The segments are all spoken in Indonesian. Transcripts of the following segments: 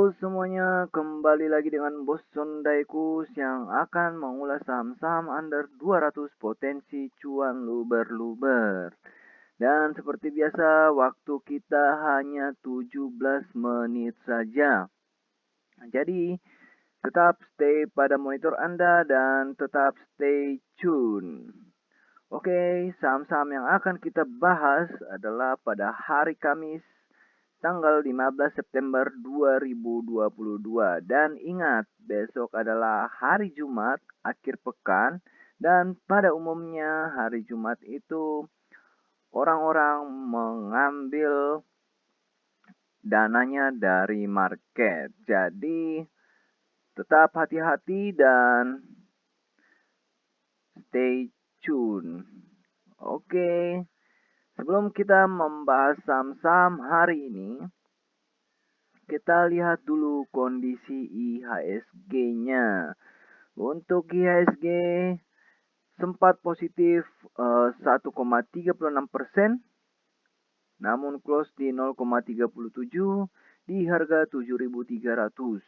Halo semuanya, kembali lagi dengan Bos Sondaikus yang akan mengulas saham-saham under 200 potensi cuan luber-luber. Dan seperti biasa, waktu kita hanya 17 menit saja. Jadi, tetap stay pada monitor Anda dan tetap stay tune. Oke, saham-saham yang akan kita bahas adalah pada hari Kamis tanggal 15 September 2022. Dan ingat, besok adalah hari Jumat, akhir pekan. Dan pada umumnya hari Jumat itu orang-orang mengambil dananya dari market. Jadi tetap hati-hati dan stay tune. Oke, sebelum kita membahas saham-saham hari ini, kita lihat dulu kondisi IHSG-nya. Untuk IHSG sempat positif 1,36%, namun close di 0,37 di harga 7.300.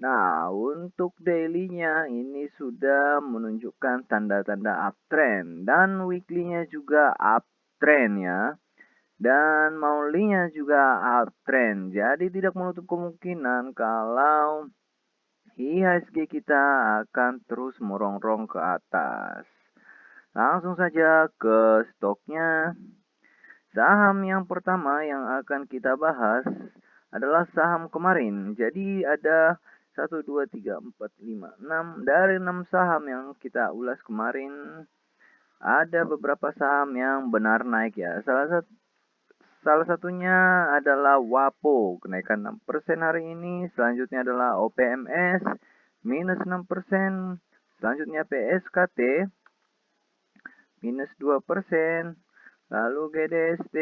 Nah, untuk daily-nya ini sudah menunjukkan tanda-tanda uptrend dan weekly-nya juga uptrend ya. Dan monthly-nya juga uptrend. Jadi tidak menutup kemungkinan kalau IHSG kita akan terus merongrong ke atas. Langsung saja ke stoknya. Saham yang pertama yang akan kita bahas adalah saham kemarin. Jadi ada 1, 2, 3, 4, 5, 6. Dari 6 saham yang kita ulas kemarin, ada beberapa saham yang benar naik ya. Salah satunya adalah WAPO, kenaikan 6% hari ini. Selanjutnya adalah OPMS, minus 6%. Selanjutnya PSKT, minus 2%. Lalu GDST,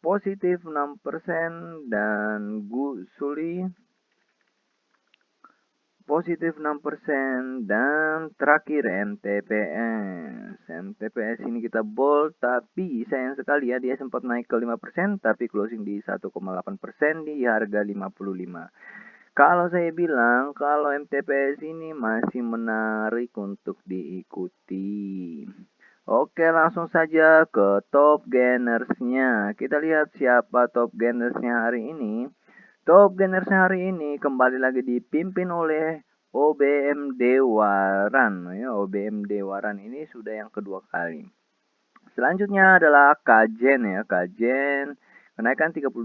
positif 6%. Dan Gusuli, positif 6%. Dan terakhir MTPS. MTPS ini kita bold, tapi sayang sekali ya, dia sempat naik ke 5%, tapi closing di 1,8% di harga 55. Kalau saya bilang, kalau MTPS ini masih menarik untuk diikuti. Oke, langsung saja ke top gainersnya. Kita lihat siapa top gainersnya hari ini. Top gainersnya hari ini kembali lagi dipimpin oleh OBMD Waran. Ya, OBMD Waran ini sudah yang kedua kali. Selanjutnya adalah Kajen ya, Kajen kenaikan 32%.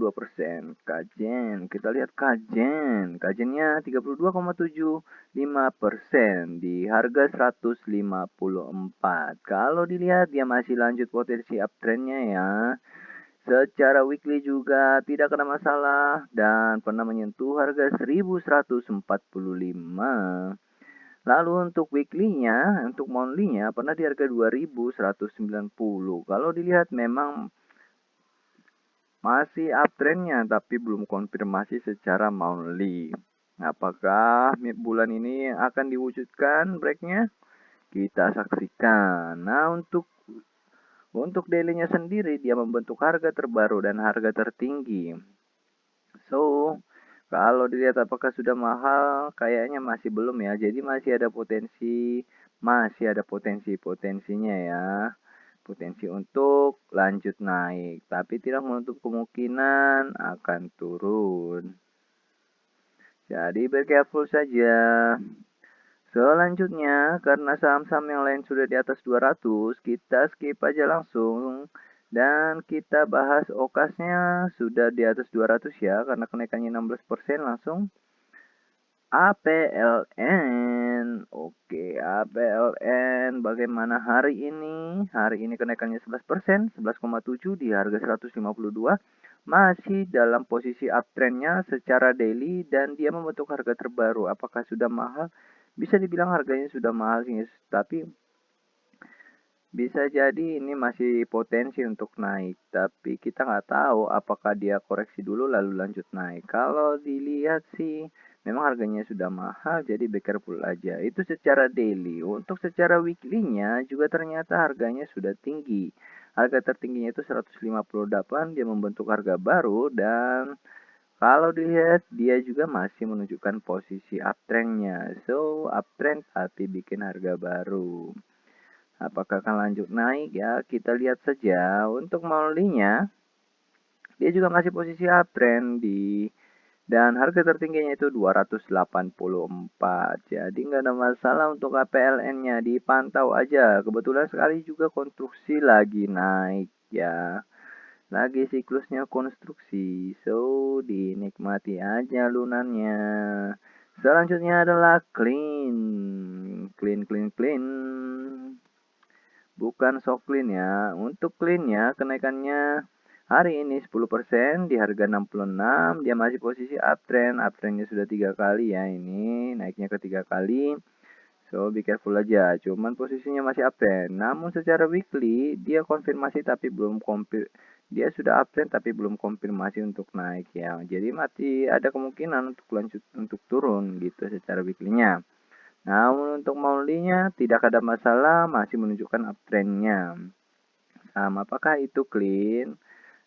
Kajen, kita lihat Kajen. Kajennya 32,75% di harga 154. Kalau dilihat dia masih lanjut potensi uptrendnya ya. Secara weekly juga tidak ada masalah dan pernah menyentuh harga 1145. Lalu untuk weekly-nya, untuk monthly-nya pernah di harga 2190. Kalau dilihat memang masih uptrendnya tapi belum konfirmasi secara monthly. Apakah bulan ini akan diwujudkan breaknya? Kita saksikan. Nah, untuk daily-nya sendiri, dia membentuk harga terbaru dan harga tertinggi. So, kalau dilihat apakah sudah mahal, kayaknya masih belum ya. Jadi masih ada potensinya ya. Potensi untuk lanjut naik, tapi tidak menutup kemungkinan akan turun. Jadi be-careful saja. Selanjutnya, karena saham-saham yang lain sudah di atas 200, kita skip aja langsung. Dan kita bahas okasnya sudah di atas 200 ya, karena kenaikannya 16% langsung. APLN. Oke, APLN bagaimana hari ini? Hari ini kenaikannya 11%, 11,7 di harga 152. Masih dalam posisi uptrendnya secara daily dan dia membentuk harga terbaru. Apakah sudah mahal? Bisa dibilang harganya sudah mahal sih, tapi bisa jadi ini masih potensi untuk naik. Tapi kita nggak tahu apakah dia koreksi dulu lalu lanjut naik. Kalau dilihat sih memang harganya sudah mahal, jadi be careful aja. Itu secara daily. Untuk secara weekly-nya juga ternyata harganya sudah tinggi. Harga tertingginya itu 158, dia membentuk harga baru dan Kalau dilihat, dia juga masih menunjukkan posisi uptrendnya. So, uptrend tapi bikin harga baru. Apakah akan lanjut naik ya? Kita lihat saja. Untuk monthly-nya, dia juga masih posisi uptrend dan harga tertingginya itu 284. Jadi nggak ada masalah untuk APLN-nya, dipantau aja. Kebetulan sekali juga konstruksi lagi naik ya. Lagi siklusnya konstruksi, so dinikmati aja lunannya. Selanjutnya adalah clean. Clean. Bukan so clean ya. Untuk clean-nya kenaikannya hari ini 10% di harga 66. Dia masih posisi uptrend. Uptrendnya sudah 3 kali ya ini. Naiknya ke 3 kali. So, be careful aja. Cuman posisinya masih uptrend. Namun secara weekly, dia konfirmasi tapi belum dia sudah uptrend tapi belum konfirmasi untuk naik ya. Jadi masih ada kemungkinan untuk lanjut untuk turun gitu secara weekly-nya. Namun untuk monthly-nya tidak ada masalah, masih menunjukkan uptrend-nya. Sama apakah itu clean?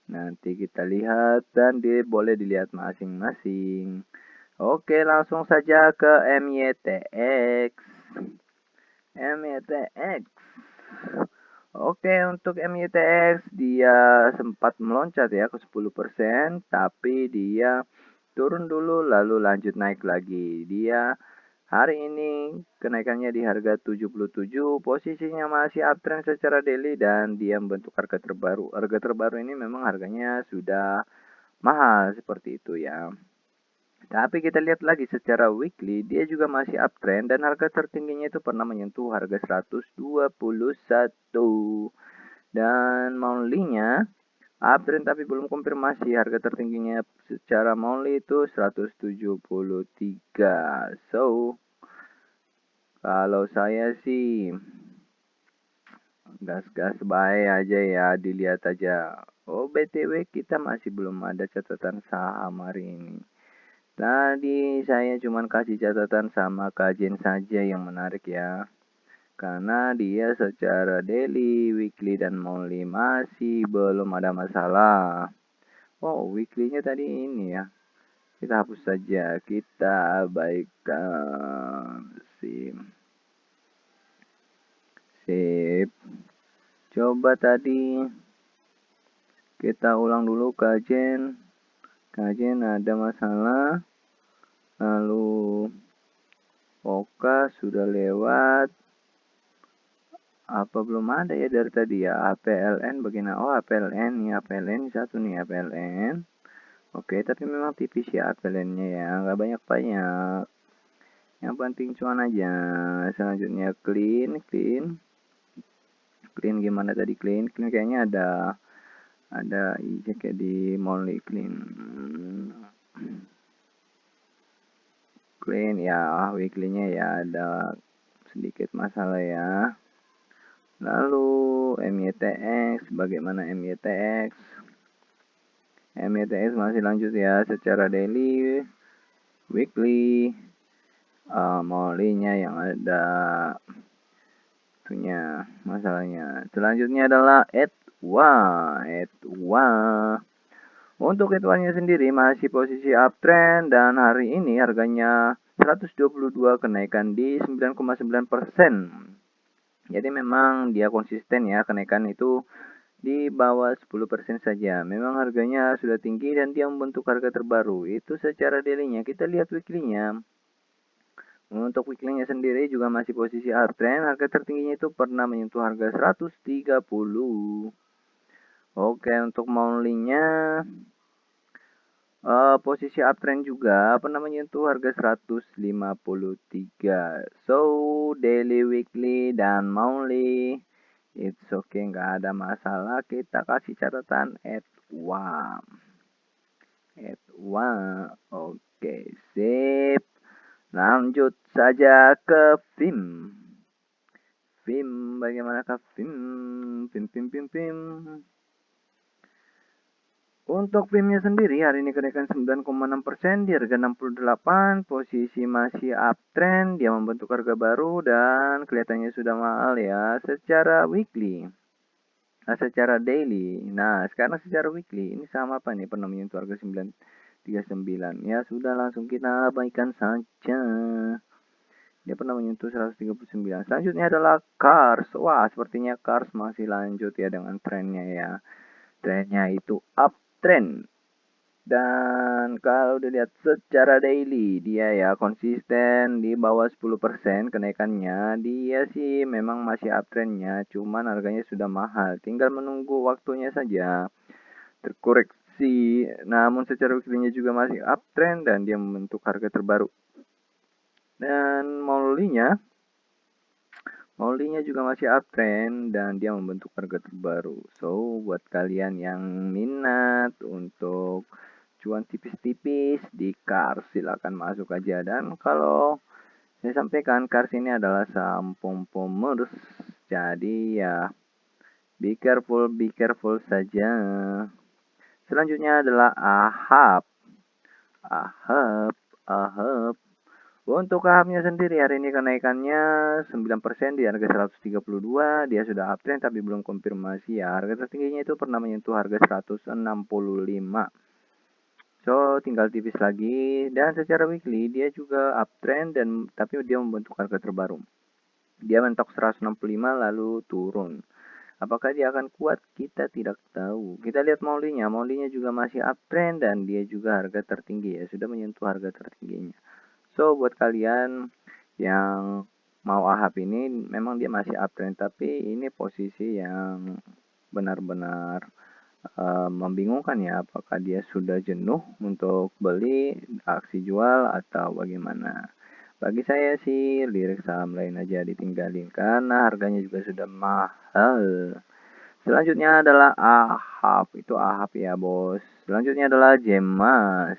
Nanti kita lihat dan boleh dilihat masing-masing. Oke, langsung saja ke MYTX. MYTX. Oke, untuk MYTX dia sempat meloncat ya ke 10%, tapi dia turun dulu lalu lanjut naik lagi. Dia hari ini kenaikannya di harga 77, posisinya masih uptrend secara daily dan dia membentuk harga terbaru. Harga terbaru ini memang harganya sudah mahal seperti itu ya. Tapi kita lihat lagi secara weekly, dia juga masih uptrend dan harga tertingginya itu pernah menyentuh harga 121. Dan monthly-nya uptrend tapi belum konfirmasi, harga tertingginya secara monthly itu 173. So, kalau saya sih gas-gas baik aja ya, dilihat aja. Oh, BTW kita masih belum ada catatan saham hari ini. Tadi saya cuma kasih catatan sama kajian saja yang menarik ya. Karena dia secara daily, weekly, dan monthly masih belum ada masalah. Oh, weekly-nya tadi ini ya. Kita hapus saja. Kita abaikan. Sip. Coba tadi kita ulang dulu kajian. Kajian ada masalah. Lalu Oka sudah lewat. Apa belum ada ya dari tadi ya? APLN bagaimana? Oh, APLN nih, APLN satu nih, APLN. Oke, tapi memang tipis ya APLN-nya ya, nggak banyak-banyak. Yang penting cuan aja. Selanjutnya clean. Clean gimana tadi clean? Clean kayaknya ada kayak di monthly clean. Clean ya, weekly-nya ya ada sedikit masalah ya. Lalu MYTX, bagaimana MYTX? MYTX masih lanjut ya secara daily, weekly, monthly-nya yang ada punya masalahnya. Selanjutnya adalah ETWA. Untuk ETWA-nya sendiri masih posisi uptrend dan hari ini harganya 122 kenaikan di 9,9%. Jadi memang dia konsisten ya, kenaikan itu di bawah 10% saja. Memang harganya sudah tinggi dan dia membentuk harga terbaru. Itu secara daily-nya. Kita lihat weekly-nya. Untuk weekly-nya sendiri juga masih posisi uptrend. Harga tertingginya itu pernah menyentuh harga 130. Oke, untuk monthly-nya posisi uptrend juga pernah menyentuh harga 153. So, daily, weekly, dan monthly it's okay, nggak ada masalah. Kita kasih catatan ETWA. Oke, sip. Lanjut saja ke FIM. FIM, bagaimanakah FIM? FIM. Untuk FIM-nya sendiri hari ini kenaikan 9,6% di harga 68, posisi masih uptrend, dia membentuk harga baru dan kelihatannya sudah mahal ya secara weekly. Nah, secara daily. Nah, sekarang secara weekly ini sama apa nih? Pernah menyentuh harga 139. Ya sudah, langsung kita abaikan saja. Dia pernah menyentuh 139. Selanjutnya adalah Cars. Wah, sepertinya Cars masih lanjut ya dengan trennya ya. Trennya itu uptrend. Dan kalau dilihat secara daily, dia ya konsisten di bawah 10% kenaikannya. Dia sih memang masih uptrendnya, cuman harganya sudah mahal. Tinggal menunggu waktunya saja terkoreksi. Namun secara weekly-nya juga masih uptrend dan dia membentuk harga terbaru. Dan Molly-nya juga masih uptrend dan dia membentuk harga terbaru. So, buat kalian yang minat untuk cuan tipis-tipis di Cars, silakan masuk aja. Dan kalau saya sampaikan, Cars ini adalah saham pom-pomers. Jadi ya, be careful saja. Selanjutnya adalah AHAP. AHAP. Untuk sahamnya sendiri hari ini kenaikannya 9% di harga 132. Dia sudah uptrend tapi belum konfirmasi ya. Harga tertingginya itu pernah menyentuh harga 165. So, tinggal tipis lagi. Dan secara weekly dia juga uptrend dan tapi dia membentuk harga terbaru. Dia mentok 165 lalu turun. Apakah dia akan kuat? Kita tidak tahu. Kita lihat Molly-nya. Molly-nya juga masih uptrend dan dia juga harga tertinggi ya. Sudah menyentuh harga tertingginya. So, buat kalian yang mau AHAP ini, memang dia masih uptrend, tapi ini posisi yang benar-benar membingungkan ya. Apakah dia sudah jenuh untuk beli, aksi jual, atau bagaimana. Bagi saya sih, lirik saham lain aja ditinggalin, karena harganya juga sudah mahal. Selanjutnya adalah AHAP, itu AHAP ya bos. Selanjutnya adalah Jemas.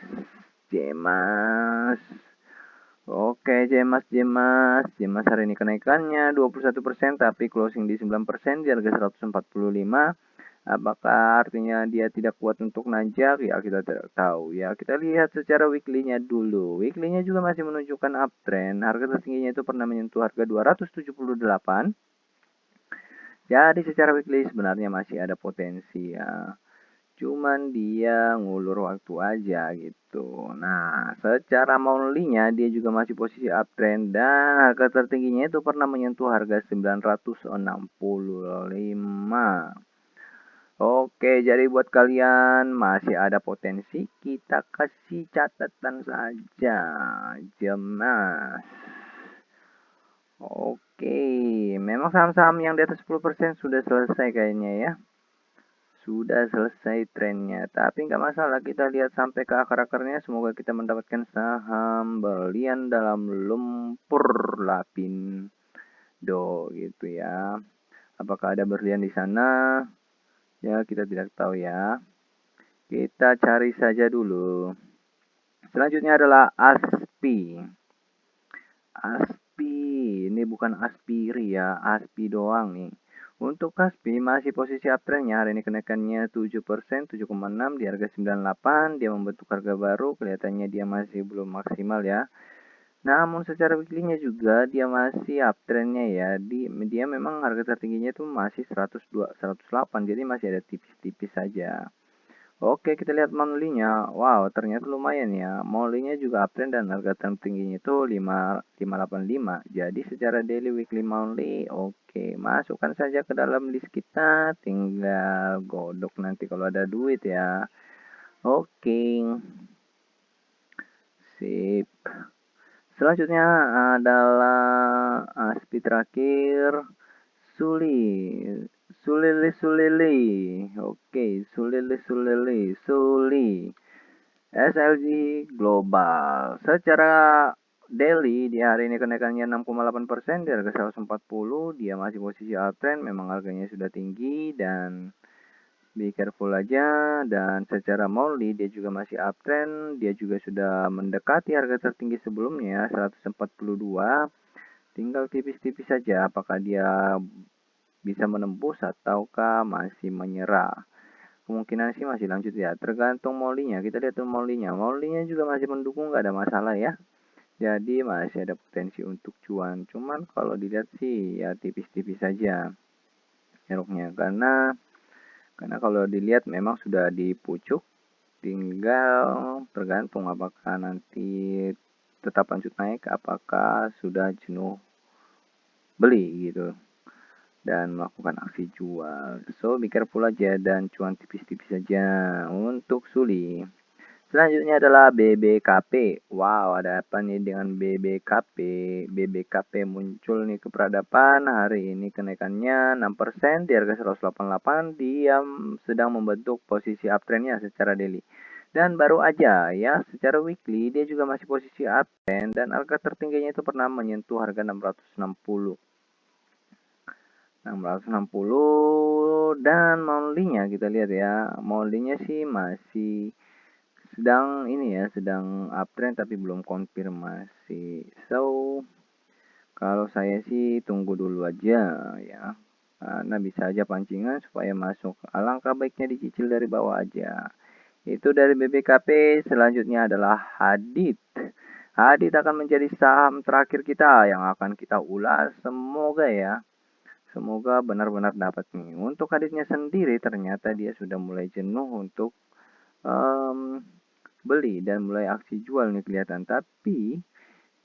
Oke, Jemas hari ini kenaikannya 21%, tapi closing di 9% di harga 145. Apakah artinya dia tidak kuat untuk nanjak? Ya, kita tidak tahu. Ya, kita lihat secara weekly-nya dulu. Weekly-nya juga masih menunjukkan uptrend. Harga tertingginya itu pernah menyentuh harga 278. Jadi secara weekly sebenarnya masih ada potensi ya. Cuman dia ngulur waktu aja gitu. Nah, secara monthly-nya dia juga masih posisi uptrend dan harga tertingginya itu pernah menyentuh harga 965. Oke, jadi buat kalian masih ada potensi, kita kasih catatan saja. Jemas. Oke, memang saham-saham yang di atas 10% sudah selesai kayaknya ya. Sudah selesai trennya, tapi nggak masalah, kita lihat sampai ke akar-akarnya. Semoga kita mendapatkan saham berlian dalam lumpur Lapindo gitu ya. Apakah ada berlian di sana? Ya, kita tidak tahu ya. Kita cari saja dulu. Selanjutnya adalah ASPI. Ini bukan aspiri ya, ASPI doang nih. Untuk ASPI masih posisi uptrendnya, hari ini kenaikannya 7%, 7,6 di harga 98. Dia membentuk harga baru, kelihatannya dia masih belum maksimal ya. Namun secara weekly-nya juga dia masih uptrendnya ya. Dia memang harga tertingginya itu masih 102, 108, jadi masih ada tipis-tipis saja. Oke, kita lihat monthly-nya. Wow, ternyata lumayan ya. Monthly-nya juga uptrend dan harga tertingginya itu 585. Jadi secara daily, weekly, monthly, oke. Masukkan saja ke dalam list kita. Tinggal godok nanti kalau ada duit ya. Oke. Sip. Selanjutnya adalah ASPI terakhir. Suli. Oke, Suli. SLG Global. Secara daily di hari ini kenaikannya 6,8% di harga 140. Dia masih posisi uptrend, memang harganya sudah tinggi dan be careful aja. Dan secara monthly dia juga masih uptrend, dia juga sudah mendekati harga tertinggi sebelumnya 142. Tinggal tipis-tipis saja apakah dia bisa menembus ataukah masih menyerah. Kemungkinan sih masih lanjut ya, tergantung molly-nya. Kita lihat tuh molly-nya. Molly-nya juga masih mendukung, nggak ada masalah ya. Jadi masih ada potensi untuk cuan. Cuman kalau dilihat sih ya tipis-tipis saja nyeruknya. Karena kalau dilihat memang sudah di pucuk tinggal tergantung apakah nanti tetap lanjut naik, apakah sudah jenuh beli gitu dan melakukan aksi jual. So, be careful aja dan cuan tipis-tipis saja untuk Suli. Selanjutnya adalah BBKP. Wow, ada apa nih dengan BBKP? BBKP muncul nih ke peradaban. Hari ini kenaikannya 6% di harga 188. Dia sedang membentuk posisi uptrendnya secara daily. Dan baru aja ya, secara weekly dia juga masih posisi uptrend dan harga tertingginya itu pernah menyentuh harga 660. 660 dan monthly-nya kita lihat ya. Monthly-nya sih masih sedang ini ya, sedang uptrend tapi belum konfirmasi. So, kalau saya sih tunggu dulu aja ya. Karena bisa aja pancingan supaya masuk. Alangkah baiknya dicicil dari bawah aja. Itu dari BBKP. Selanjutnya adalah Hadid. Hadid akan menjadi saham terakhir kita yang akan kita ulas. Semoga ya. Semoga benar-benar dapat nih. Untuk Hadidnya sendiri ternyata dia sudah mulai jenuh untuk beli dan mulai aksi jual nih kelihatan. Tapi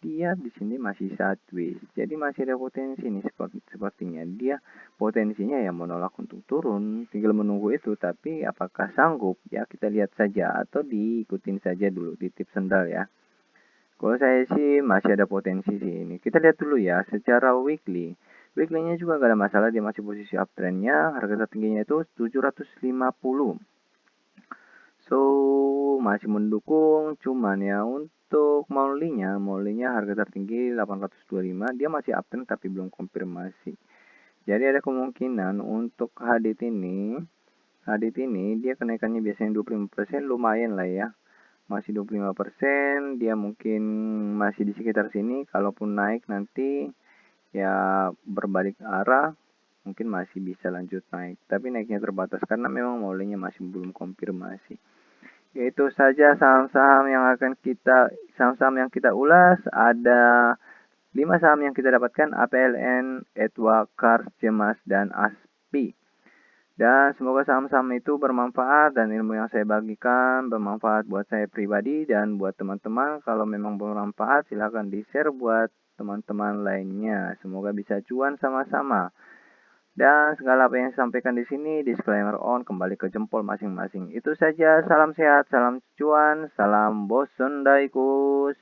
dia di sini masih sideways. Jadi masih ada potensi nih sepertinya. Dia potensinya ya menolak untuk turun. Tinggal menunggu itu. Tapi apakah sanggup? Ya kita lihat saja atau diikutin saja dulu di tips sendal ya. Kalau saya sih masih ada potensi sih ini. Kita lihat dulu ya secara weekly. Weekly-nya juga gak ada masalah, dia masih posisi uptrend-nya. Harga tertingginya itu 750. So, masih mendukung, cuman ya untuk monthly-nya harga tertinggi 825, dia masih uptrend tapi belum konfirmasi. Jadi ada kemungkinan untuk Hadid ini dia kenaikannya biasanya 25%, lumayan lah ya. Masih 25%, dia mungkin masih di sekitar sini. Kalaupun naik nanti ya berbalik arah, mungkin masih bisa lanjut naik. Tapi naiknya terbatas karena memang monthly-nya masih belum konfirmasi. Itu saja saham-saham yang kita ulas. Ada 5 saham yang kita dapatkan: APLN, Edwa, Kars, Cemas, dan ASPI. Dan semoga saham-saham itu bermanfaat dan ilmu yang saya bagikan bermanfaat buat saya pribadi dan buat teman-teman. Kalau memang bermanfaat silahkan di-share buat teman-teman lainnya. Semoga bisa cuan sama-sama. Dan segala apa yang saya sampaikan di sini disclaimer on, kembali ke jempol masing-masing. Itu saja, salam sehat, salam cuan, salam bos Sundaikus.